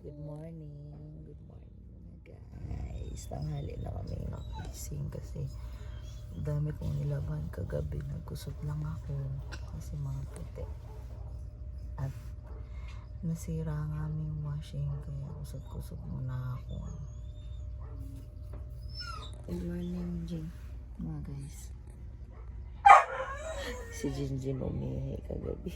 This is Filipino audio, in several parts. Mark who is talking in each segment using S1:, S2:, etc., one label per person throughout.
S1: Good morning. Good morning mga guys. Tanghali na kami nagising kasi dami kong nilaban kagabi. Nagkusot lang ako kasi mga puti. At nasira ang aming washing kaya kusot-kusot muna ako. Good morning, Jing. Mga guys. Si Jinjin umihi kagabi.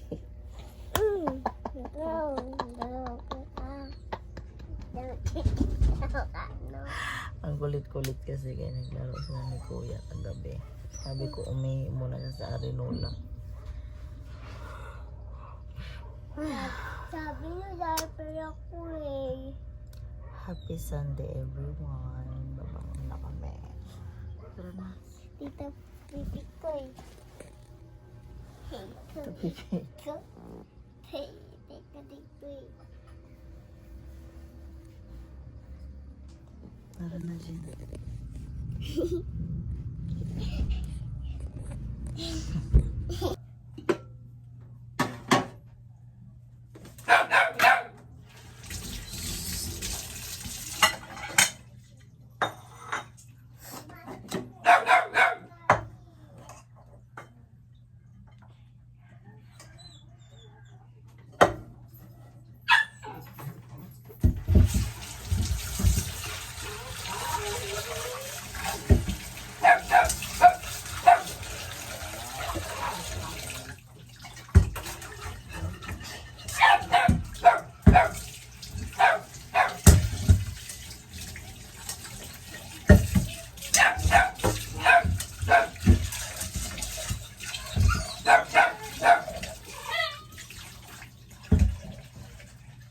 S1: Ang kulit-kulit kasi kaya naglaro sila ni Kuya kagabi. Sabi ko umihi muna siya sa arenola.
S2: Sabi niyo diaper ako eh.
S1: Happy Sunday everyone. Babangon na kami. Tara na.
S2: Tita Pipikoy. Hey,
S1: Pipi.
S2: hey, Tita Pipikoy.
S1: Tara na, Jen.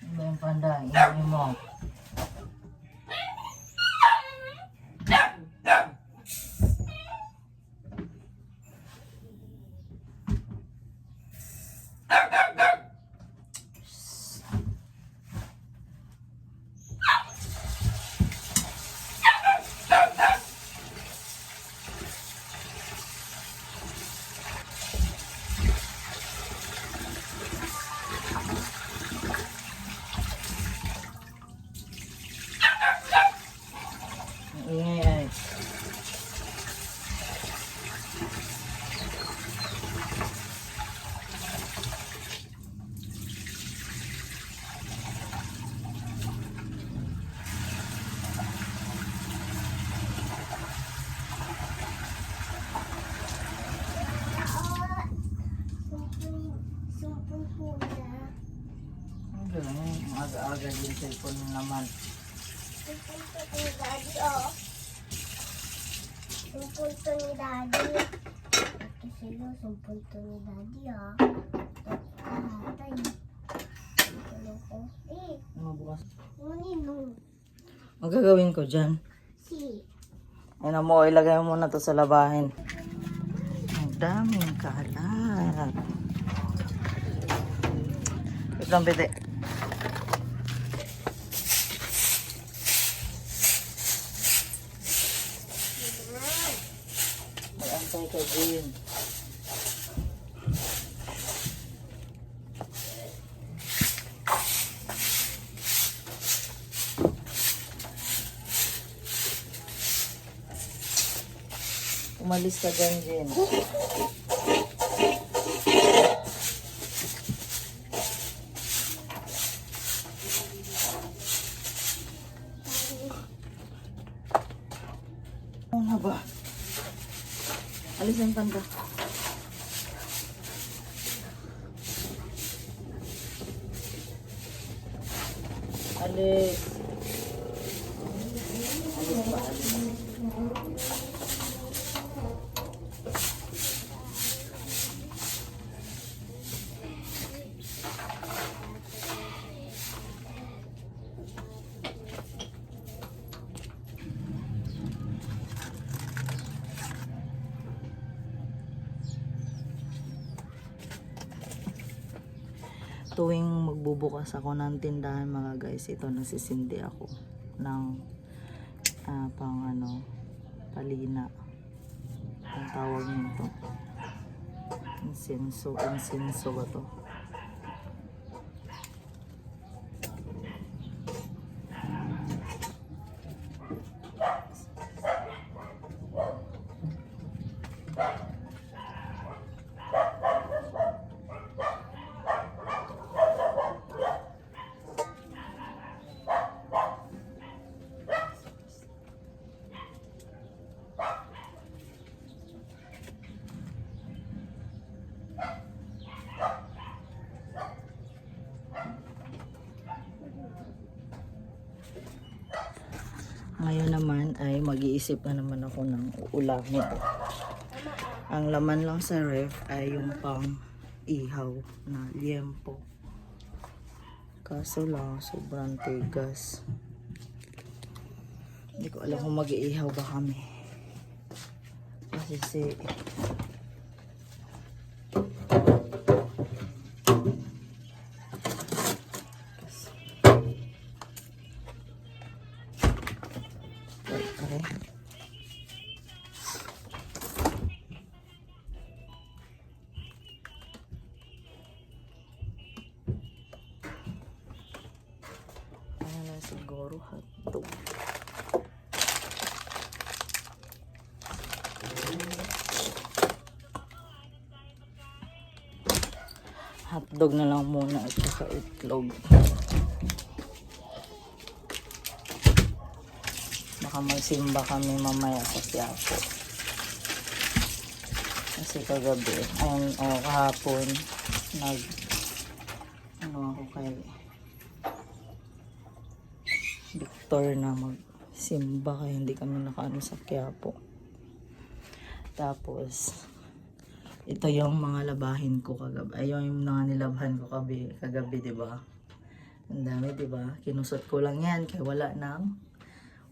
S1: Ano yung panda? Ingay mo. Ingay ay.
S2: Sumpong po na.
S1: Ano yun? Aga-aga din cellphone naman.
S2: Sumpong po ni Daddy, oh. Sumpong to ni Daddy. Kasi yun, sumpong to ni Daddy, oh. Tatay. Ano ko? Eh,
S1: Ano bukas?
S2: ngunino.
S1: Ang gagawin ko dyan?
S2: Si.
S1: Ano mo, ilagay mo muna to sa labahin. Ang daming kalat. Wait lang, pwede. May antay ka din. Umalis ka dyan, Jen. Ano na ba? Alis ang panda. Alis. Alis ba? Alis. Tuwing magbubukas ako ng tindahan mga guys, ito nasisindi ako ng pang ano, palina. Ang tawag nito. Insenso ba to? Ngayon naman ay mag-iisip na naman ako ng uulamin. Ang laman lang sa ref ay yung pang ihaw na liempo. Kaso lang, sobrang tigas. Hindi ko alam kung mag-iihaw ba kami. Kasi siguro hotdog. Hotdog na lang muna at saka itlog. Baka magsimba kami mamaya sa Quiapo. Kasi kagabi, kahapon, ako kay Victor na magsimba kaya hindi kami nakaano sa Quiapo. Tapos ito yung mga labahin ko kagabi. Ayun yung mga nilabhan ko kagabi, 'di ba? Ang dami, 'di ba? Kinusot ko lang 'yan kaya wala nang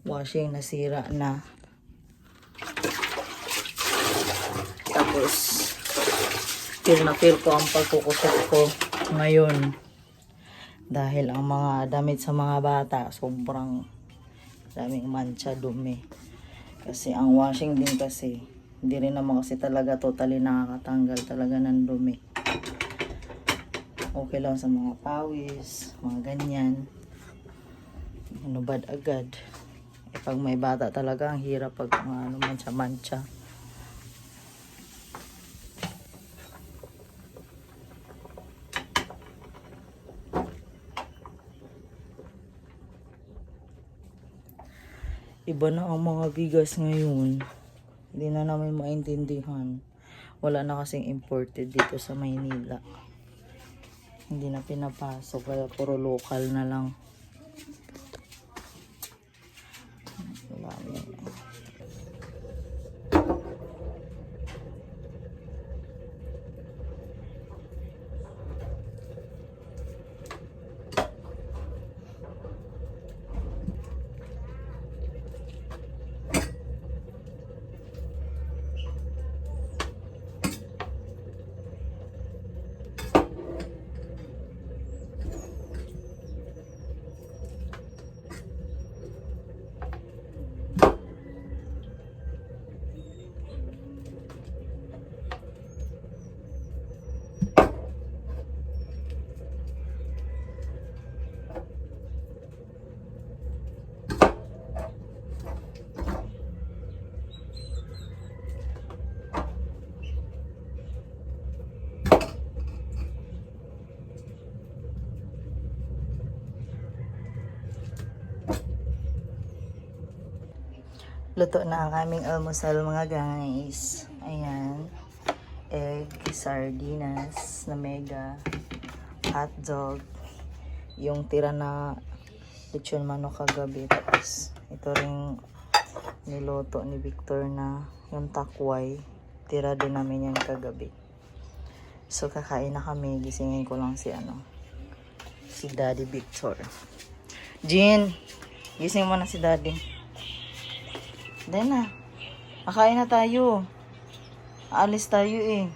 S1: washing, nasira na. Tapos feel ko ang pagkukusot ko ngayon. Dahil ang mga damit sa mga bata, sobrang daming mancha, dumi. Kasi ang washing din kasi, hindi rin naman kasi talaga totally nakakatanggal talaga ng dumi. Okay lang sa mga pawis, mga ganyan. Inubad agad. Pag may bata talaga, ang hirap pag mancha-mancha. Iba na ang mga bigas ngayon. Hindi na namin maintindihan. Wala na kasing imported dito sa Maynila. Hindi na pinapasok. Kaya puro local na lang. Wala na. Luto na ang aming almusal mga guys. Ayan. Egg, sardinas na mega, hotdog, yung tira na lechon manok kagabi. Tapos ito ring niluto ni Victor na yung takway. Tira din namin yan kagabi. So kakain na kami. Gisingin ko lang si Daddy Victor. Jean, gising mo na si Daddy. Dahil na. Makain na tayo. Aalis tayo eh.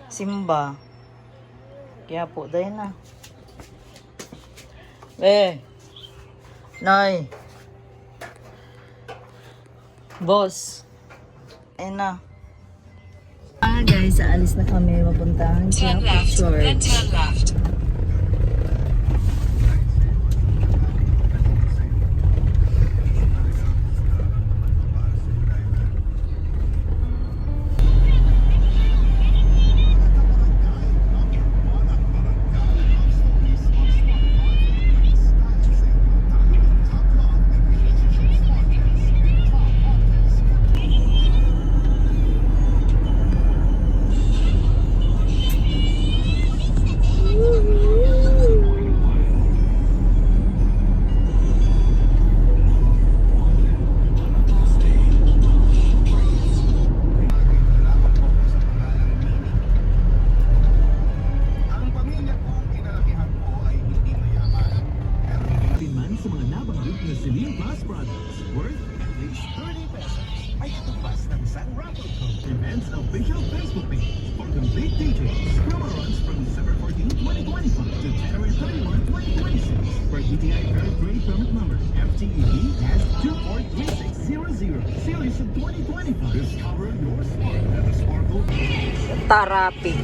S1: Simba. Kaya po, dahil na. Nay. Boss. Ayun na. Guys, aalis na kami. Mapuntahan siya po short.
S3: Then turn left.
S2: Woo!
S3: the Celine Plus products worth at least 30 pesos ay katupas ng San Rafael Code. Events official Facebook page for complete details. Promo runs from December 14, 2025 to January 31, 2026 for DTI Fair Trade Permit Number FTEB has 243600 Series of 2025. Discover your spark at the Sparkle.
S1: Tarapik.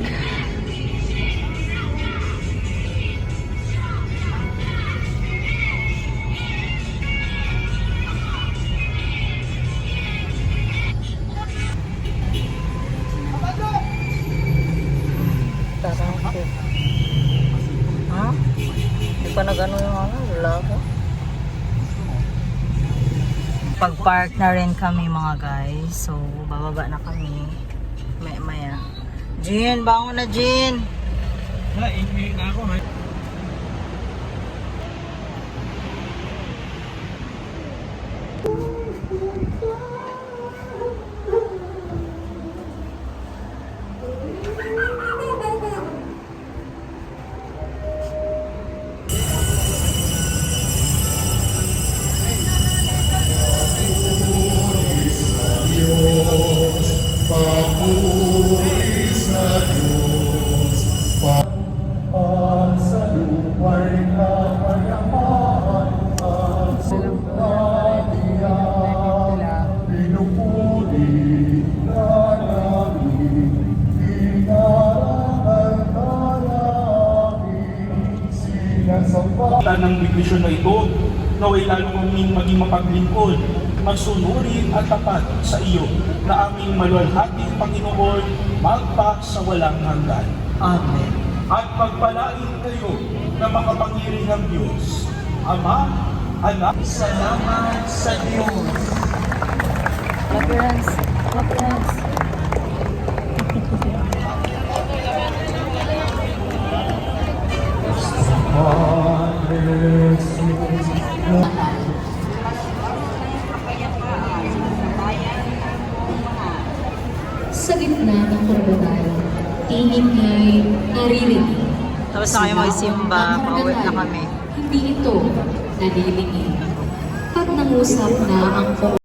S1: Tarapik. Ha? Hindi pa nag-ano yung ano, wala ko. Pag-park na rin kami mga guys. So, bababa na kami. Maya. Jin, bangon na Jin!
S3: Wala, ingay na ako.
S4: Ng bignisyon na ito, naway lalo kaming maging mapaglingkod, magsunurin at tapat sa iyo na aming maluwalhating Panginoon magpa sa walang hanggan.
S1: Amen.
S4: At pagpalain kayo na makapangyarihang Diyos, Ama, Anak, salamat sa Diyos.
S1: Appearance.
S5: Sa gitna ng karagatan, tingin nga'y naririnig.
S1: Tapos na kayo magsimba, pauwi na kami.
S5: Hindi ito nalilingin. Pag nangusap na ang